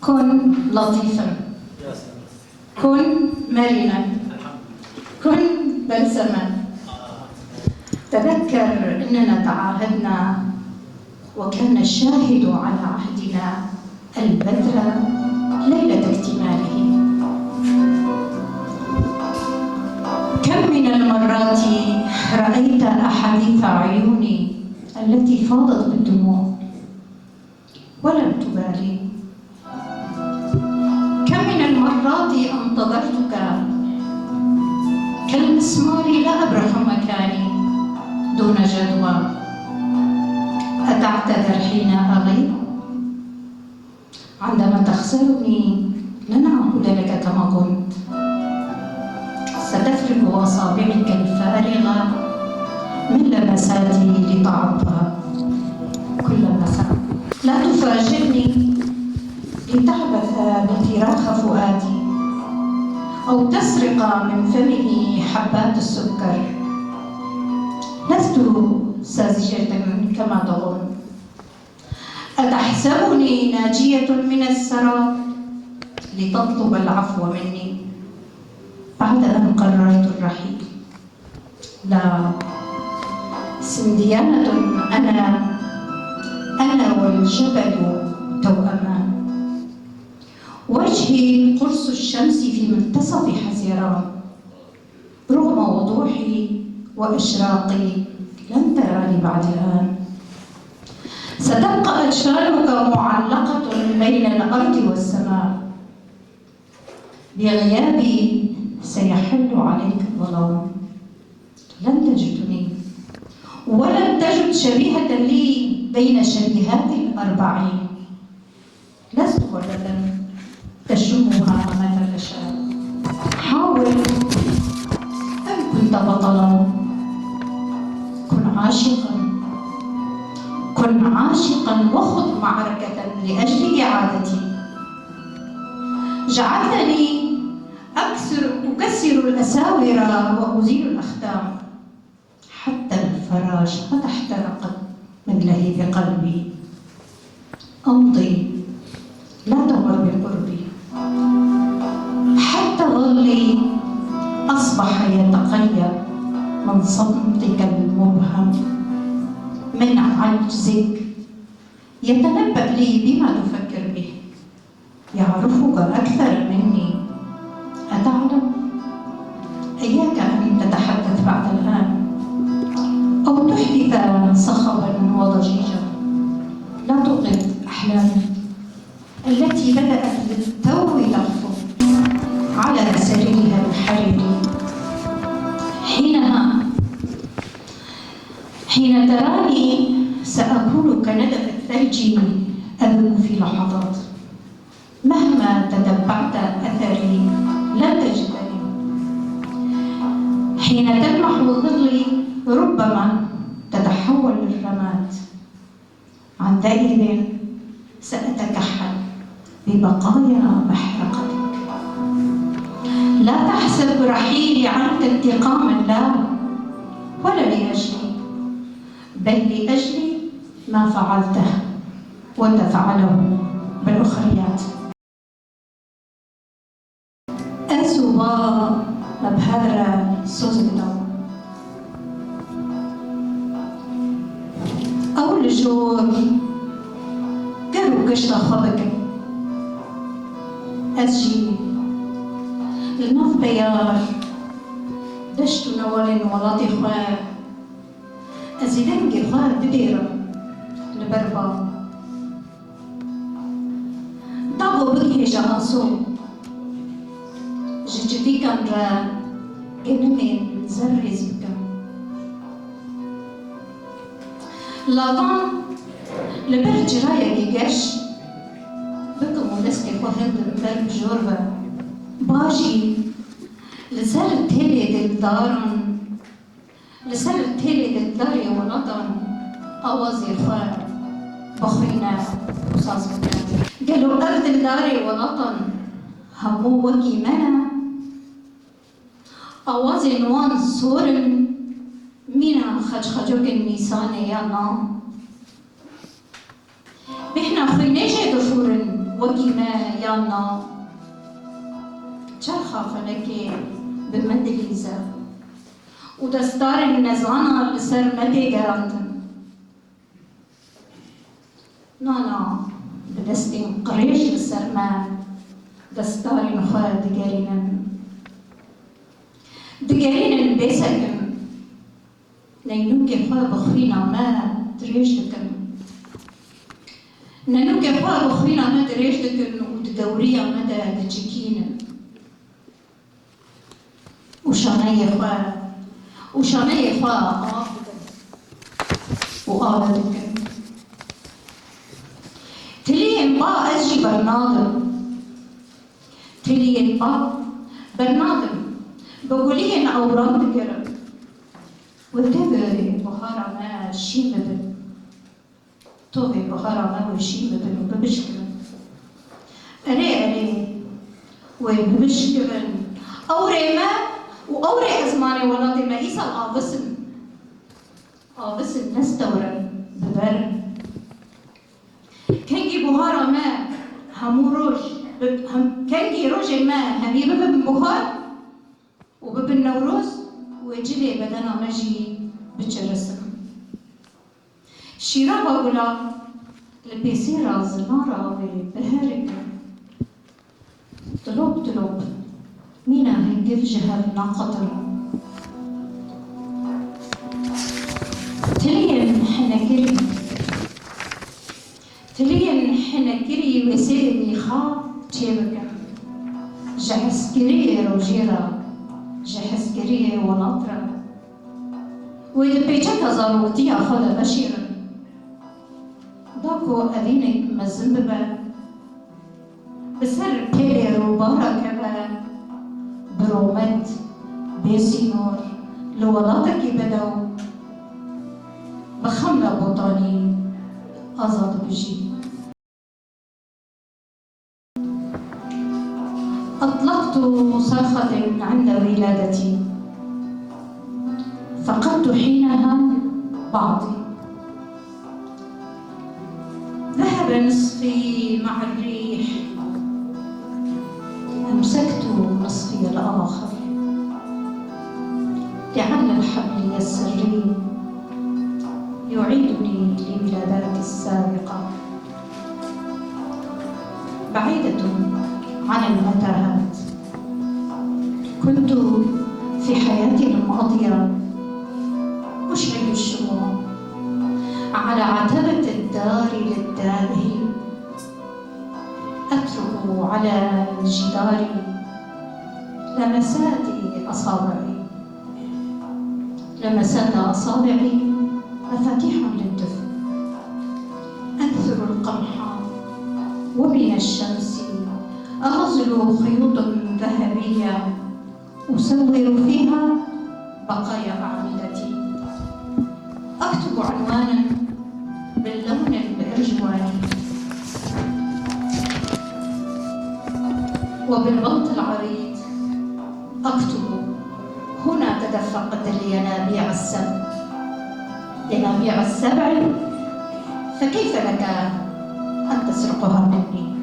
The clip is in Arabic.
كن لطيفا، كن مرنا، كن بلسما. تذكر أننا تعاهدنا وكان الشاهد على عهدنا البدر ليلة اكتماله. كم من المرات رأيت أحاديث عيوني التي فاضت بالدموع ولم تبالي. كم من المرات انتظرتك كالمسمار لا أبرح مكاني دون جدوى. أتعتذر حين أغيب؟ عندما تخسرني لن أعود لك كما كنت. ستفرغ أصابعك الفارغة من لمساتي لتعبها كل مساء. لا تفاجئني لتعبث بفراخ فؤادي أو تسرق من فمه حبات السكر. لست ساذجة كما تظن. أتحسبني ناجية من السراب لتطلب العفو مني بعد أن قررت الرحيل؟ لا، سنديانة أنا والجبل توأمان. وجهي قرص الشمس في منتصف حزيران. رغم وضوحي وإشراقي لن تراني بعد الآن. ستبقى أجفانك معلقة بين الأرض والسماء. بغيابي سيحل عليك الظلام. لن تجدني ولن تجد شبيهة لي بين شبيهات الأربعين. لست غرة تشمها متى تشاء. حاول أن كنت بطلا. كن عاشقا وخذ معركة لأجل إعادتي. جعلتني أكسر الأساور وأزيل الأختام حتى الفراش قد احترقت من لهيب قلبي. أمضي لا تمر بقربي حتى ظلي أصبح يتقيأ من صمتك المبهم، من عجزك. يتنبأ لي بما تفكر به. يعرفك أكثر مني. أتعلم؟ إياك أن تتحدث بعد الآن أو تحدث صخبا وضجيجا. لا تغض أحلامي التي بدأت بالتو تخفو على سريرها الحريري. حين تراني سأكون كندف الثلج أذوب في لحظات. مهما تتبعت أثري لن تجدني. حين تلمح ظلي ربما تتحول للرماد. عندئذ سأتكحل ببقايا محرقتك. لا تحسب رحيلي عنك انتقاما، لا، ولا لأجلي، بل لأجل ما فعلته وتفعله بالأخريات. أزوا مبهر سوزدو أو الجور قالوا قشطة خبك أزجي النف بيار دشت نوال ولاتي خواه أزيدنجي خواه بديرة لبربا طابو بكي جهاسو جدي كان را جنمين زرز بكم لاتان لبرج رايا جيجاش بكم ونسكي خوهند درب جوربا باجي لسر التالي دلدارن لسر التالي دلداري ونطن أوازي خواه بخرينا وصاص بكم قالوا أرض دلداري ونطن همو وكي منا أوازي نوان صورن مينا خجوك النيسان يا نام بإحنا خينيجي وكما يانا چرخا فلكي بمندليزة ودستار النزانة لسر مدي قراندن نانا بدستين قريش لسر ما دستار نخوة دقارين بيسكن نينوكي خواه بخوينا ما دريش دكن نينوكي خواه بخوينا ما دريش دكن وددوريا مدى دجيكين وشاني خواه وآبدكن تلين با أجي برنادم بقولين أورام دكرم وتبري بخارا ما شيم بن توبي بخارا ما وشيم بن وببشكرن أري وببشكرن أوري ما وأوري أزماني ولادي ما إيسا آبسن نستورن ببرن كنجي بخارا ما همو روش كنجي روجي ما همي ببن بخار وببن نوروز وجلي بدنا مجي بتشرسم شيرا باقولا البيسيرا زنارا وبهارك طلب مينا هنجف جهل ناقطر تلين حنكري وسيرني خا تشيبك جحسكري روجيرا جحسكري ونطرة وإذا بيجاك ضرورتي أخذ بشيرا داكو أذينك مزنببا بسر بيلي روبارا كبا برومت بيسينور لولاتك بدو بخملة بوطاني أزاد بجي أطلقت صرخة عند ولادتي فقدت حينها بعضي ذهب نصفي مع الريح أمسكت نصفي الآخر لعل الحبل السري يعيدني لولاداتي السابقة بعيدة عن المتاهات كنت في حياتي الماضية أشعل الشموع على عتبة الدار للتائه أترك على الجدار لمسات أصابعي مفاتيح للدفء أنثر القمح ومن الشمس أغزل خيوط ذهبية أسور فيها بقايا أعمدتي أكتب عنوانا باللون الأرجواني وبالبلط العريض أكتب هنا تدفقت الينابيع السبع فكيف لك أن تسرقها مني؟